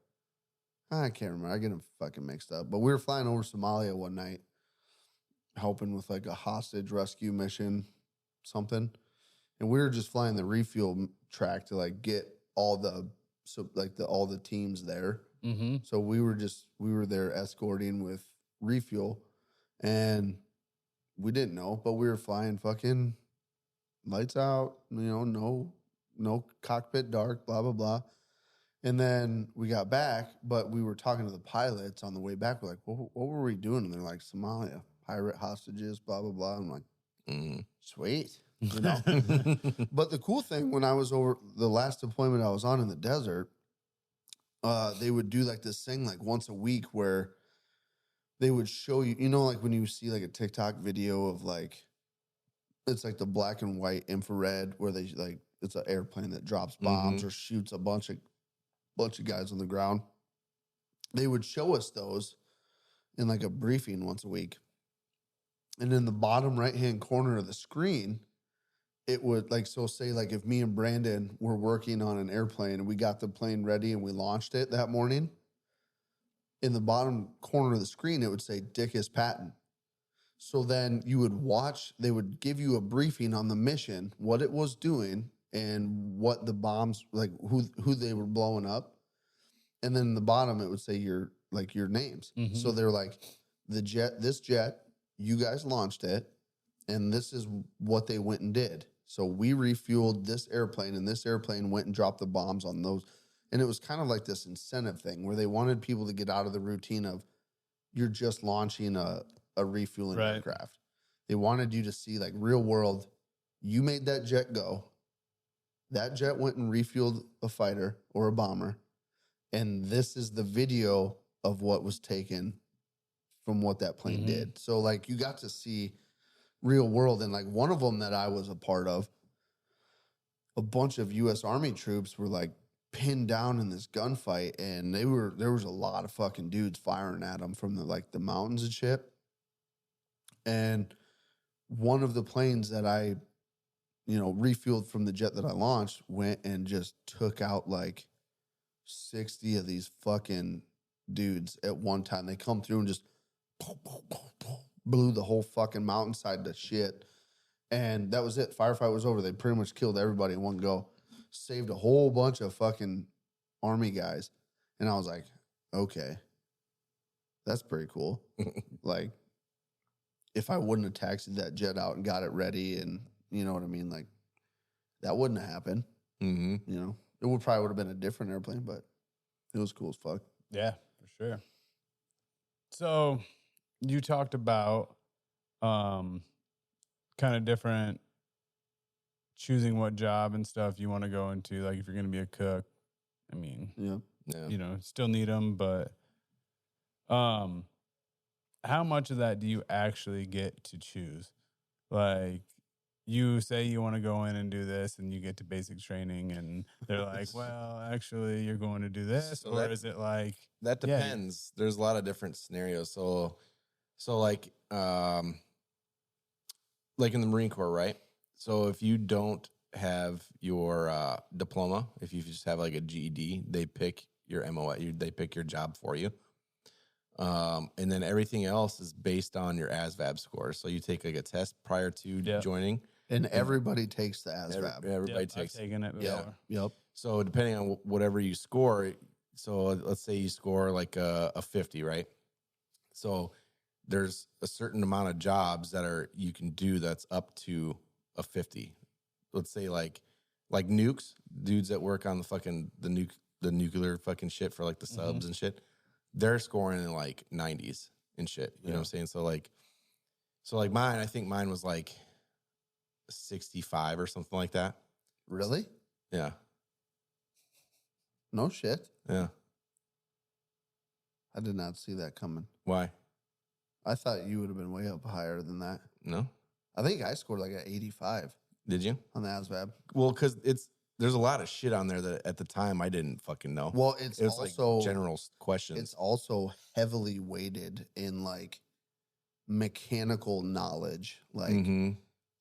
I can't remember. I get them fucking mixed up. But we were flying over Somalia one night, helping with like a hostage rescue mission, something, and we were just flying the refuel track to like get all the teams there. Mm-hmm. So we were there escorting with refuel, and we didn't know, but we were flying fucking lights out, no cockpit dark, blah, blah, blah. And then we got back, but we were talking to the pilots on the way back. We're like, what were we doing? And they're like, Somalia, pirate hostages, blah, blah, blah. I'm like, sweet. But the cool thing, when I was over the last deployment I was on in the desert, they would do like this thing like once a week where they would show you, like when you see like a TikTok video of like, it's like the black and white infrared where they like, it's an airplane that drops bombs or shoots a bunch of guys on the ground. They would show us those in like a briefing once a week. And in the bottom right-hand corner of the screen, it would like, so say like if me and Brandon were working on an airplane and we got the plane ready and we launched it that morning, in the bottom corner of the screen, it would say Dickus Patton. So then you would watch, they would give you a briefing on the mission, what it was doing and what the bombs, like who they were blowing up. And then in the bottom, it would say your names. Mm-hmm. So they're like, this jet, you guys launched it, and this is what they went and did. So we refueled this airplane, and this airplane went and dropped the bombs on those. And it was kind of like this incentive thing where they wanted people to get out of the routine of you're just launching a refueling aircraft. They wanted you to see like real world, you made that jet go. That jet went and refueled a fighter or a bomber. And this is the video of what was taken from what that plane did. So like you got to see real world. And like one of them that I was a part of, a bunch of U.S. Army troops were like pinned down in this gunfight, and there was a lot of fucking dudes firing at them from the mountains and shit. And one of the planes that I, refueled from the jet that I launched went and just took out like 60 of these fucking dudes at one time. They come through and just blew the whole fucking mountainside to shit. And that was it. Firefight was over. They pretty much killed everybody in one go. Saved a whole bunch of fucking Army guys. And I was like, okay, that's pretty cool. Like, if I wouldn't have taxied that jet out and got it ready, and you know what I mean? Like, that wouldn't have happened. Mm-hmm. It probably would have been a different airplane, but it was cool as fuck. Yeah, for sure. So you talked about kind of different choosing what job and stuff you want to go into. Like if you're going to be a cook, I mean, still need them, but how much of that do you actually get to choose? Like, you say you want to go in and do this, and you get to basic training, and they're like, "Well, actually, you're going to do this," So or is it like that depends? There's a lot of different scenarios. So like in the Marine Corps, right? So if you don't have your diploma, if you just have like a GED, they pick your MOA. They pick your job for you. And then everything else is based on your ASVAB score. So you take like a test prior to joining. And everybody takes the ASVAB. Everybody takes I've taken it before. Yep. So depending on whatever you score, so let's say you score like a 50, right? So there's a certain amount of jobs that you can do that's up to a 50. Let's say like nukes, dudes that work on the nuclear fucking shit for like the subs and shit. They're scoring in like 90s and shit. You know what I'm saying? So like mine, I think mine was like 65 or something like that. Really? Yeah. No shit. Yeah. I did not see that coming. Why? I thought you would have been way up higher than that. No? I think I scored like an 85 Did you? on the ASVAB. Well, because there's a lot of shit on there that at the time I didn't fucking know. Well, it was also like general questions. It's also heavily weighted in like mechanical knowledge. Like,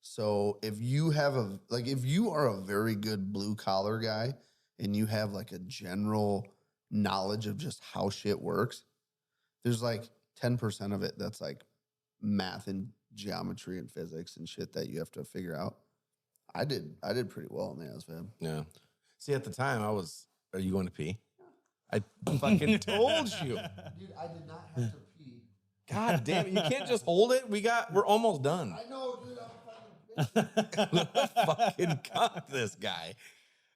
so if you are a very good blue collar guy and you have like a general knowledge of just how shit works, there's like 10% of it that's like math and geometry and physics and shit that you have to figure out. I did pretty well in the ASVAB. Yeah. See, at the time are you going to pee? I fucking told you. Dude, I did not have to pee. God damn it. You can't just hold it. We're almost done. I know, dude. I'm Fucking cut this guy.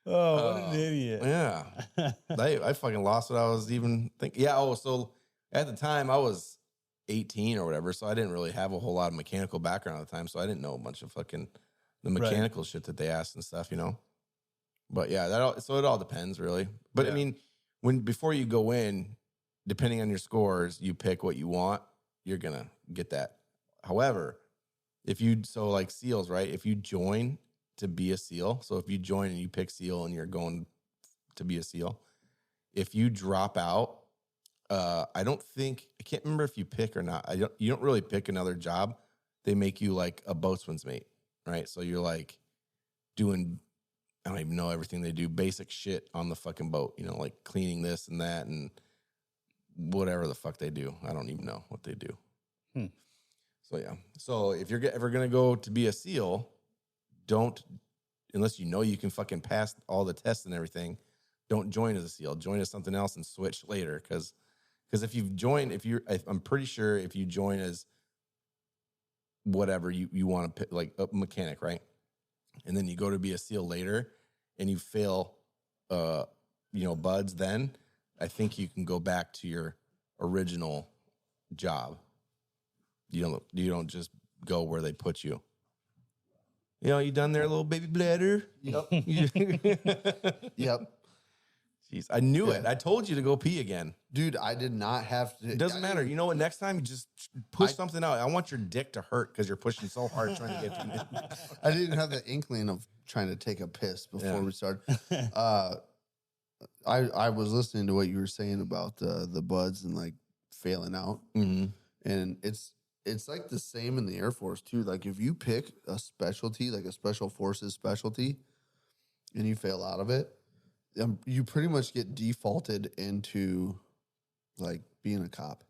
Oh, what an idiot. Yeah. I fucking lost what I was even thinking. Yeah. So at the time I was 18 or whatever. So I didn't really have a whole lot of mechanical background at the time. So I didn't know a bunch of fucking the mechanical shit that they asked and stuff, you know? But yeah, so it all depends really. But I mean, before you go in, depending on your scores, you pick what you want, you're going to get that. However, like SEALs, right? If you join to be a SEAL, so if you join and you pick SEAL and you're going to be a SEAL, if you drop out, I can't remember if you pick or not. You don't really pick another job. They make you like a boatswain's mate, right? So you're like doing, I don't even know everything they do, basic shit on the fucking boat, you know, like cleaning this and that and whatever the fuck they do. I don't even know what they do. So yeah. So if you're ever going to go to be a SEAL, unless you know you can fucking pass all the tests and everything, don't join as a SEAL. Join as something else and switch later. Because if you've joined, I'm pretty sure if you join as whatever you want to pick, like a mechanic, right? And then you go to be a SEAL later and you fail, buds, then I think you can go back to your original job. You don't just go where they put you. You know, you done there, little baby bladder? Yep. Yep. Jeez, I knew it. I told you to go pee again. Dude, I did not have to. It doesn't matter. You know what? Next time, you just push something out. I want your dick to hurt because you're pushing so hard trying to get pee. I didn't have the inkling of trying to take a piss before we started. I was listening to what you were saying about the buds and like failing out. Mm-hmm. And it's like the same in the Air Force too. Like if you pick a specialty, like a special forces specialty, and you fail out of it, you pretty much get defaulted into like being a cop.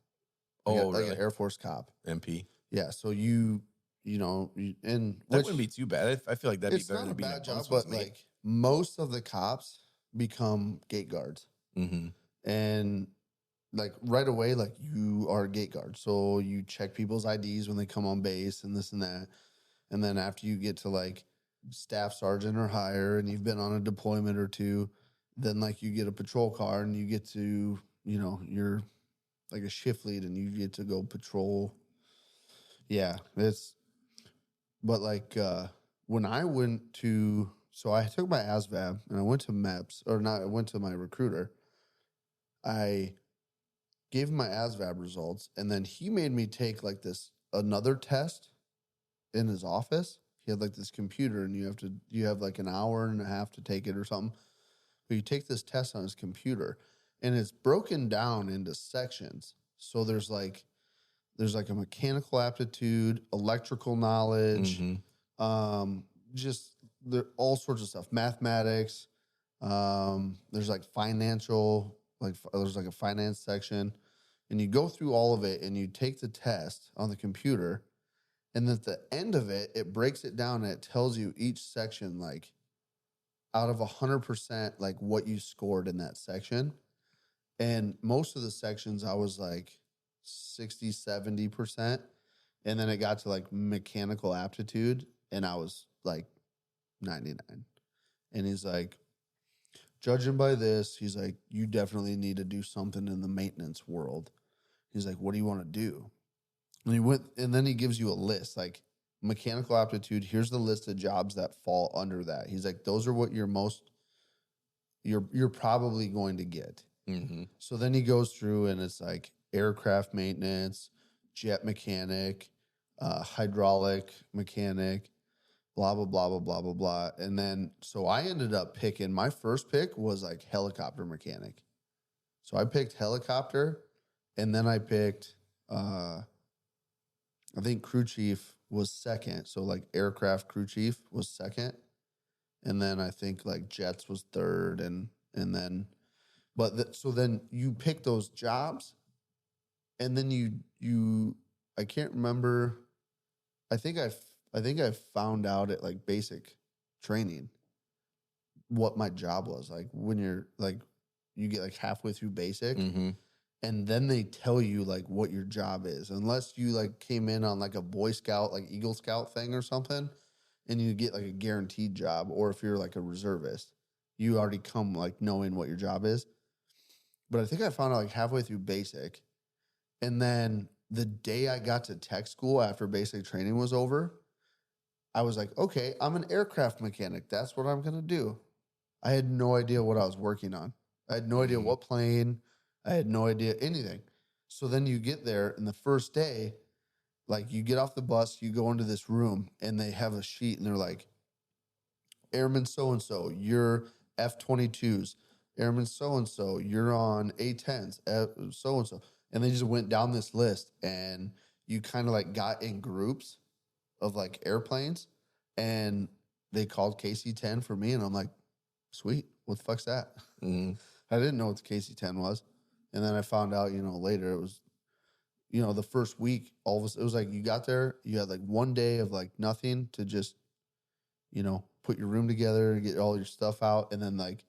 Like really? Like an Air Force cop. MP. Yeah. So and that wouldn't be too bad. I feel like that'd be better than being a job, but like most of the cops become gate guards. Mm-hmm. And like right away, like you are a gate guard. So you check people's IDs when they come on base and this and that. And then after you get to like staff sergeant or higher and you've been on a deployment or two, then like you get a patrol car and you get to, you're like a shift lead and you get to go patrol. Yeah. But like when I went to, so I took my ASVAB and I went to MEPS, I went to my recruiter. I gave him my ASVAB results, and then he made me take like another test in his office. he had like this computer, and you have like an hour and a half to take it or something. But you take this test on his computer, and it's broken down into sections. So there's like a mechanical aptitude, electrical knowledge, just there all sorts of stuff, mathematics. There's like financial, there's like a finance section, and you go through all of it, and you take the test on the computer, and at the end of it, it breaks it down and it tells you each section, like out of 100%, like what you scored in that section. And most of the sections, I was like 60, 70%. And then it got to like mechanical aptitude, and I was like 99. And he's like, judging by this, he's like, you definitely need to do something in the maintenance world. He's like, what do you want to do? And then he gives you a list, like mechanical aptitude. Here's the list of jobs that fall under that. He's like, those are what you're probably going to get. Mm-hmm. So then he goes through, and it's like aircraft maintenance, jet mechanic, hydraulic mechanic, blah, blah, blah, blah, blah, blah, blah. And then, so I ended up picking, my first pick was like helicopter mechanic. So I picked helicopter, and then I picked, I think crew chief was second. So like aircraft crew chief was second. And then I think like jets was third. And then, so then you pick those jobs, and then I can't remember. I think I found out at like basic training what my job was. Like when you're like, you get like halfway through basic, and then they tell you like what your job is, unless you like came in on like a Boy Scout, like Eagle Scout thing or something, and you get like a guaranteed job. Or if you're like a reservist, you already come like knowing what your job is. But I think I found out like halfway through basic. And then the day I got to tech school after basic training was over, I was like, okay, I'm an aircraft mechanic. That's what I'm going to do. I had no idea what I was working on. I had no idea what plane. I had no idea anything. So then you get there, and the first day, like you get off the bus, you go into this room, and they have a sheet, and they're like, Airman so-and-so, you're F-22s. Airman so-and-so, you're on A-10s, so-and-so. And they just went down this list, and you kind of like got in groups of like airplanes, and they called KC-10 for me, and I'm like, sweet, what the fuck's that? I didn't know what the KC-10 was. And then I found out, later it was, the first week, all of us, it was like you got there, you had like one day of like nothing to just, put your room together and get all your stuff out. And then like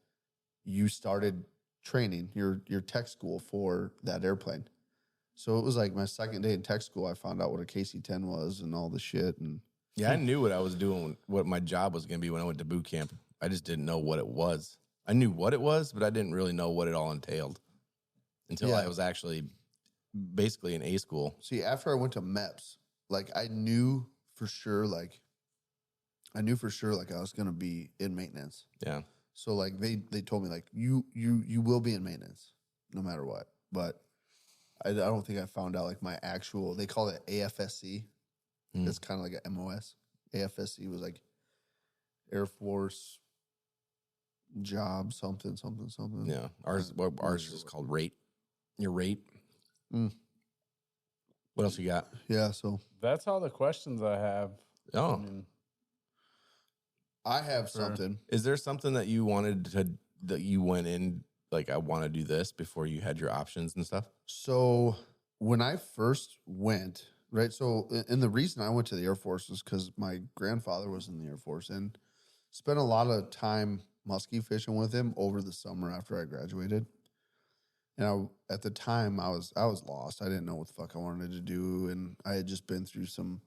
you started training your tech school for that airplane. So it was like my second day in tech school, I found out what a KC-10 was and all the shit. And yeah, I knew what I was doing, what my job was going to be when I went to boot camp. I just didn't know what it was. I knew what it was, but I didn't really know what it all entailed until I was actually basically in A school. See, after I went to MEPS, like I knew for sure, like I was going to be in maintenance. Yeah. So like they told me like you will be in maintenance no matter what. But I don't think I found out like my actual, they call it AFSC. It's kind of like a MOS. AFSC was like Air Force job, something. Yeah. Ours is called rate. Your rate. What else you got? Yeah, so that's all the questions I have. Oh. I have something. Is there something that you wanted that you went in, like, I want to do this before you had your options and stuff? So when I first went, right, so, and the reason I went to the Air Force was because my grandfather was in the Air Force and spent a lot of time muskie fishing with him over the summer after I graduated. And at the time, I was lost. I didn't know what the fuck I wanted to do, and I had just been through some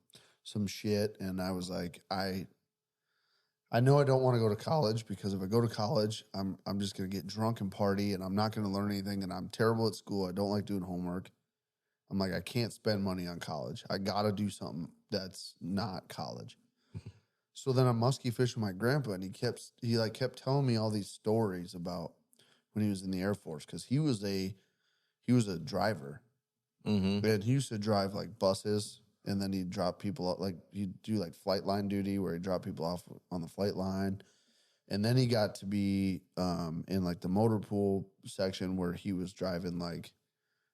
shit, and I was like, I know I don't want to go to college, because if I go to college, I'm just going to get drunk and party, and I'm not going to learn anything, and I'm terrible at school. I don't like doing homework. I'm like, I can't spend money on college. I got to do something that's not college. So then I'm muskie fishing with my grandpa, and he kept telling me all these stories about when he was in the Air Force, because he was a driver, and he used to drive like buses and then he'd drop people off, like he'd do like flight line duty where he'd drop people off on the flight line. And then he got to be in like the motor pool section where he was driving like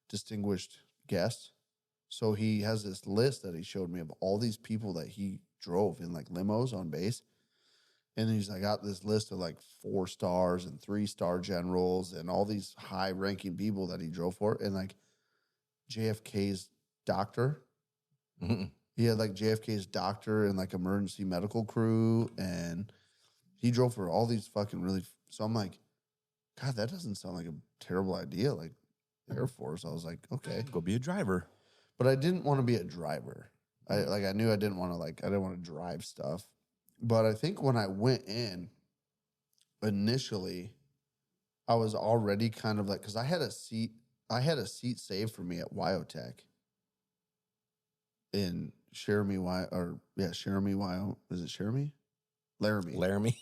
distinguished guests. So he has this list that he showed me of all these people that he drove in like limos on base. And he's like, got this list of like 4 stars and 3-star generals and all these high ranking people that he drove for. And like JFK's doctor. Mm-hmm. He had like JFK's doctor and like emergency medical crew. And he drove for all these fucking really. So I'm like, God, that doesn't sound like a terrible idea. Like Air Force. I was like, okay. Go be a driver. But I didn't want to be a driver. I knew I didn't want to drive stuff. But I think when I went in initially, I was already kind of like, because I had a seat saved for me at Wyotech in Laramie, Wyoming. Is it Laramie? Laramie. Laramie.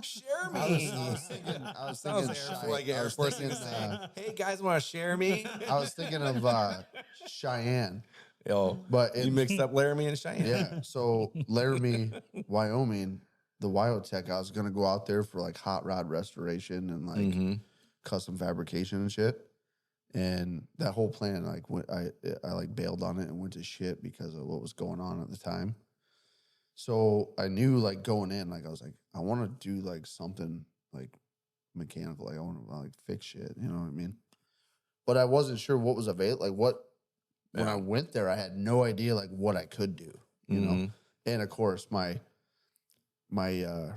Share me. I was thinking like Air Force. Hey guys, want to share me? I was thinking of Cheyenne. Oh, But you mixed up Laramie and Cheyenne. Yeah. So Laramie, Wyoming, the Wyotech, I was gonna go out there for like hot rod restoration and like custom fabrication and shit. And that whole plan, like I like bailed on it and went to shit because of what was going on at the time. So I knew like going in, like I was like, I want to do like something like mechanical. Like I want to like fix shit. You know what I mean? But I wasn't sure what was available. Like what. When I went there, I had no idea like what I could do, you know. And of course, my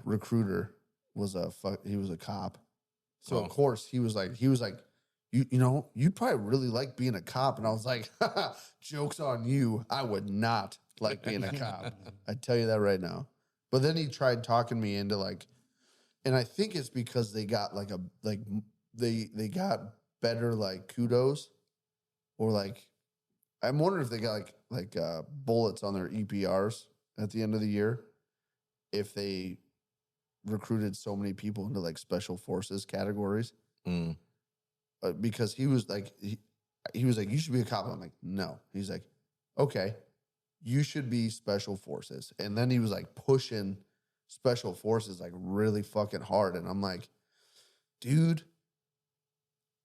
recruiter was he was a cop, so of course he was like, you know, you'd probably really like being a cop, and I was like, joke's on you, I would not like being a cop. I tell you that right now. But then he tried talking me into like, and I think it's because they got like they got better like kudos, or like. I'm wondering if they got like bullets on their EPRs at the end of the year, if they recruited so many people into like special forces categories. Because he was like, he was like, you should be a cop. I'm like, no. He's like, okay, you should be special forces. And then he was like pushing special forces like really fucking hard. And I'm like, dude,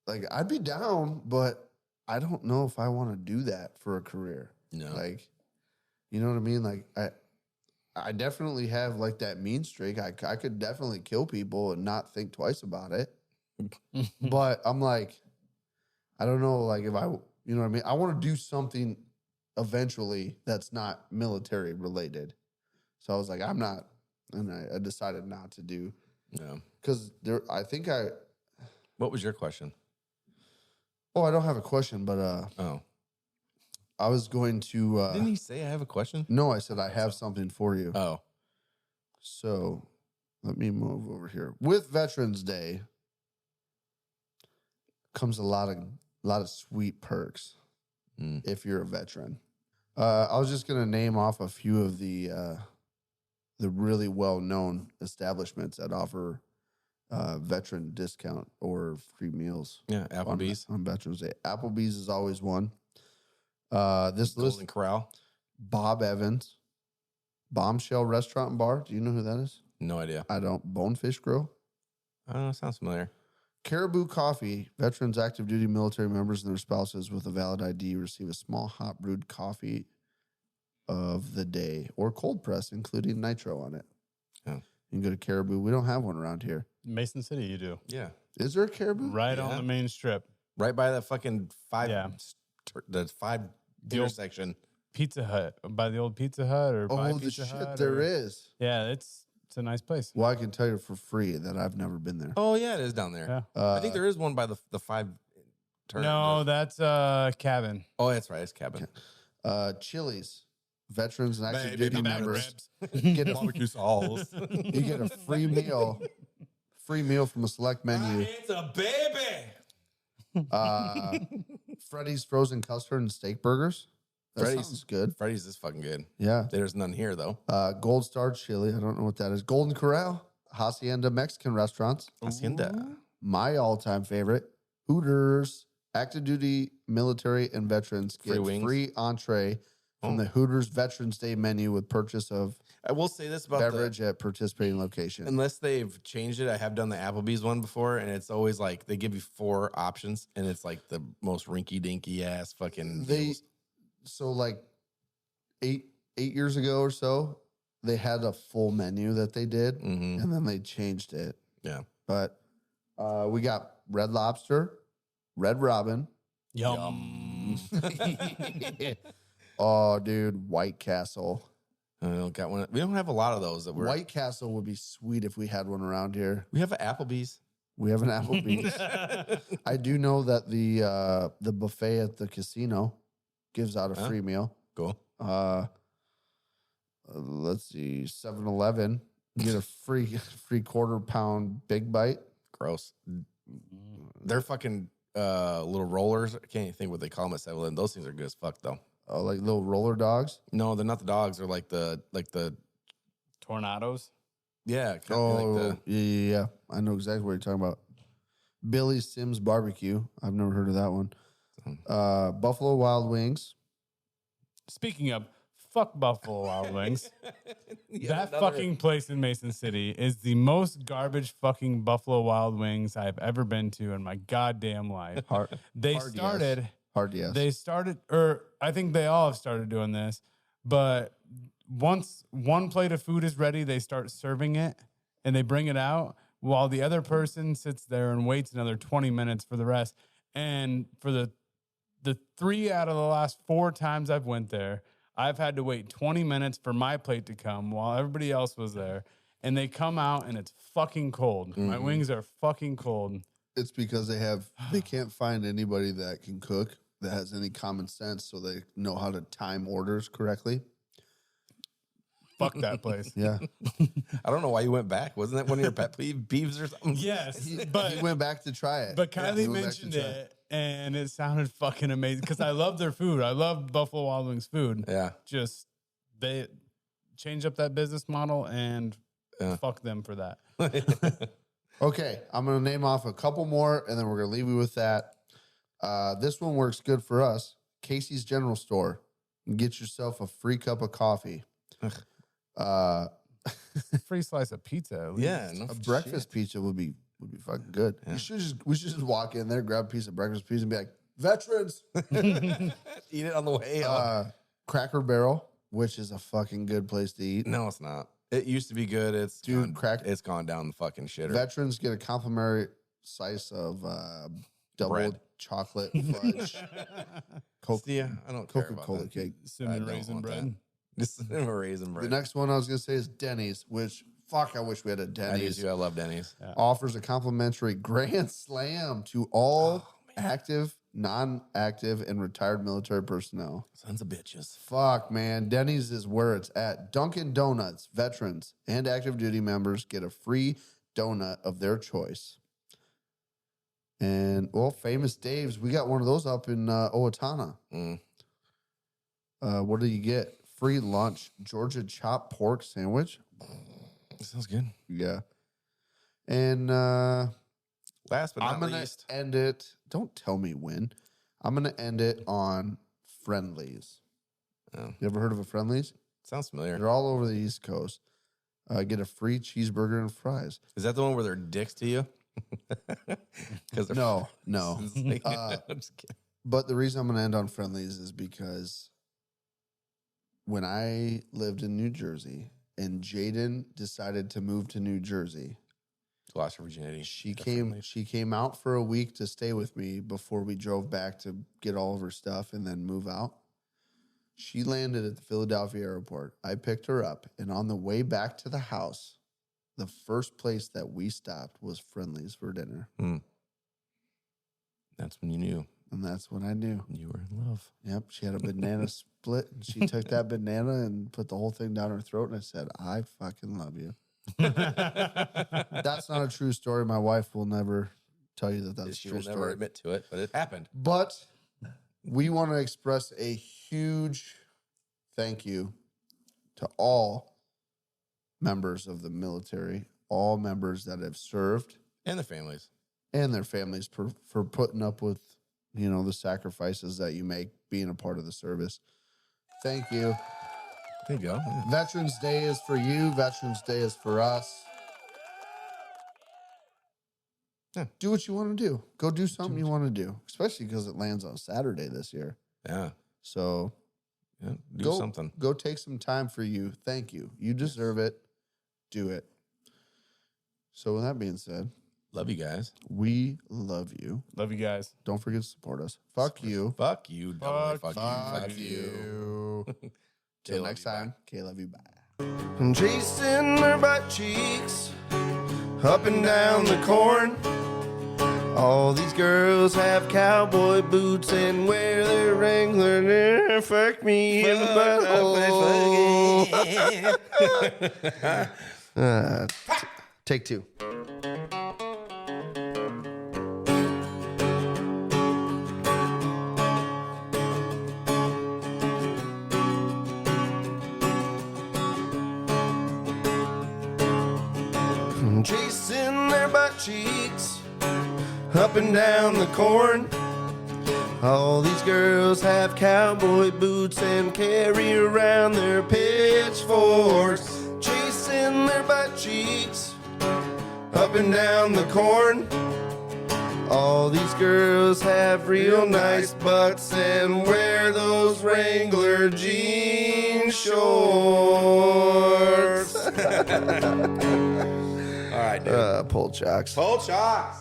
like I'd be down, but I don't know if I want to do that for a career. No. Like, you know what I mean? Like, I definitely have like that mean streak. I could definitely kill people and not think twice about it. But I'm like, I don't know, like if you know what I mean? I want to do something eventually that's not military related. So I was like, I'm not, and I decided not to do. No. Because What was your question? Oh, I don't have a question, but I was going to. Didn't he say I have a question? No, I said I have something for you. Oh, so let me move over here. With Veterans Day comes a lot of sweet perks if you're a veteran. I was just gonna name off a few of the really well known establishments that offer. Veteran discount or free meals. Yeah, Applebee's. On Veterans Day. Applebee's is always one. This Golden list, Corral. Bob Evans, Bombshell Restaurant and Bar. Do you know who that is? No idea. I don't. Bonefish Grill. I don't know. Sounds familiar. Caribou Coffee. Veterans, active duty military members, and their spouses with a valid ID receive a small hot brewed coffee of the day or cold press, including nitro on it. Oh. You can go to Caribou. We don't have one around here. Mason City, you do. Yeah. Is there a Caribou? Right on the main strip. Right by that fucking the 5 dinner old- section. Pizza Hut. By the old Pizza Hut or by Oh, the Pizza shit, Hut. there is. Yeah, it's a nice place. Well, I can tell you for free that I've never been there. Oh yeah, it is down there. Yeah. I think there is one by the 5 turn. No, that's Cabin. Oh, that's right. It's Cabin. Chili's, veterans and active Baby duty back members get a barbecue sauce. you get a free meal from a select menu. It's a baby. Freddy's frozen custard and steak burgers. That Freddy's sounds good. Freddy's is fucking good. Yeah. There's none here though. Gold Star Chili. I don't know what that is. Golden Corral, Hacienda Mexican restaurants. Hacienda. My all-time favorite, Hooters. Active duty military and veterans get Free wings. free entree from the Hooters Veterans Day menu with purchase of I will say this about beverage at participating location. unless they've changed it, I have done the Applebee's one before, and it's always like they give you 4 options, and it's like the most rinky-dinky ass fucking deals. So like 8 years ago or so, they had a full menu that they did, and then they changed it. Yeah. But we got Red Lobster, Red Robin. Yum. Oh, dude, White Castle. I don't got one. We don't have a lot of those that we're. White Castle would be sweet if we had one around here. We have an Applebee's. We have an Applebee's. I do know that the buffet at the casino gives out a free meal. Cool. Let's see, 7-Eleven, you get a free quarter-pound Big Bite. Gross. They're fucking little rollers. I can't even think what they call them at 7-Eleven. Those things are good as fuck, though. Oh, like little roller dogs? No, they're not the dogs. They're like the Tornadoes. yeah. Oh, yeah. I know exactly what you're talking about. Billy Sims Barbecue. I've never heard of that one. Buffalo Wild Wings. Speaking of, fuck Buffalo Wild Wings. That fucking place in Mason City is the most garbage fucking Buffalo Wild Wings I've ever been to in my goddamn life. They started, or I think they all have started doing this, but once one plate of food is ready, they start serving it and they bring it out while the other person sits there and waits another 20 minutes for the rest. And for the 3 out of the last 4 times I've went there, I've had to wait 20 minutes for my plate to come while everybody else was there. And they come out and it's fucking cold. My wings are fucking cold. It's because they can't find anybody that can cook that has any common sense, so they know how to time orders correctly. Fuck that place. Yeah. I don't know why you went back. Wasn't that one of your pet peeves or something? Yes, He but went back to try it. But Kylie mentioned it, and it sounded fucking amazing because I love their food. I love Buffalo Wild Wings food. Yeah. Just they change up that business model and fuck them for that. Okay, I'm going to name off a couple more, and then we're going to leave you with that. This one works good for us. Casey's General Store. You can get yourself a free cup of coffee. Free slice of pizza. At least. Yeah. No A breakfast pizza would be fucking good. Yeah. We should just walk in there, grab a piece of breakfast pizza, and be like, veterans. Eat it on the way out. Cracker Barrel, which is a fucking good place to eat. No, it's not. It used to be good. It's gone down the fucking shitter. Veterans get a complimentary slice of double Bread. chocolate fudge. Yeah, I don't care about Coca-Cola that. cake. Cinnamon don't raisin want bread. Just cinnamon raisin bread. The next one I was going to say is Denny's, which, fuck, I wish we had a I do Denny's. too. I love Denny's. Yeah. Offers a complimentary Grand Slam to all active, non-active, and retired military personnel. Sons of bitches. Fuck, man. Denny's is where it's at. Dunkin' Donuts, veterans, and active duty members get a free donut of their choice. And, well, Famous Dave's, we got one of those up in Owatonna. What do you get? Free lunch, Georgia chopped pork sandwich. Sounds good. Yeah. And Last but I'm not going least. to end it. Don't tell me when. I'm going to end it on Friendlies. Oh. You ever heard of a Friendlies? Sounds familiar. They're all over the East Coast. Get a free cheeseburger and fries. Is that the one where they're dicks to you? No. I'm just kidding. But the reason I'm going to end on Friendlies is because when I lived in New Jersey and Jaden decided to move to New Jersey, Lost her virginity. she came out for a week to stay with me before we drove back to get all of her stuff and then move out. She landed at the Philadelphia airport. I picked her up, and on the way back to the house, the first place that we stopped was Friendlies for dinner. That's when you knew. And that's when I knew. You were in love. Yep, she had a banana split, and she took that banana and put the whole thing down her throat, and I said, I fucking love you. That's not a true story. My wife will never tell you that that's a She true will story. never admit to it, but it happened. But we want to express a huge thank you to all members of the military, all members that have served, And the families. and their families for putting up with, the sacrifices that you make being a part of the service. Thank you. There you go. Yeah. Veterans Day is for you. Veterans Day is for us. Yeah. Do what you want to do. Go do something you want to do, especially because it lands on Saturday this year. Yeah. So Do something. Go take some time for you. Thank you. You deserve it. Do it. So with that being said, love you guys. We love you. Love you guys. Don't forget to support us. Fuck you. Fuck you. Fuck Fuck you. Till next time, KLYB. I'm chasing her butt cheeks up and down the corn. All these girls have cowboy boots and wear their Wrangler. Fuck me in the butthole. Take two. I'm chasing their butt cheeks up and down the corn. All these girls have cowboy boots and carry around their pitchforks. Chasing their butt cheeks up and down the corn. All these girls have real nice butts and wear those Wrangler jean shorts. All right, dude. Pull chocks. Pull chocks.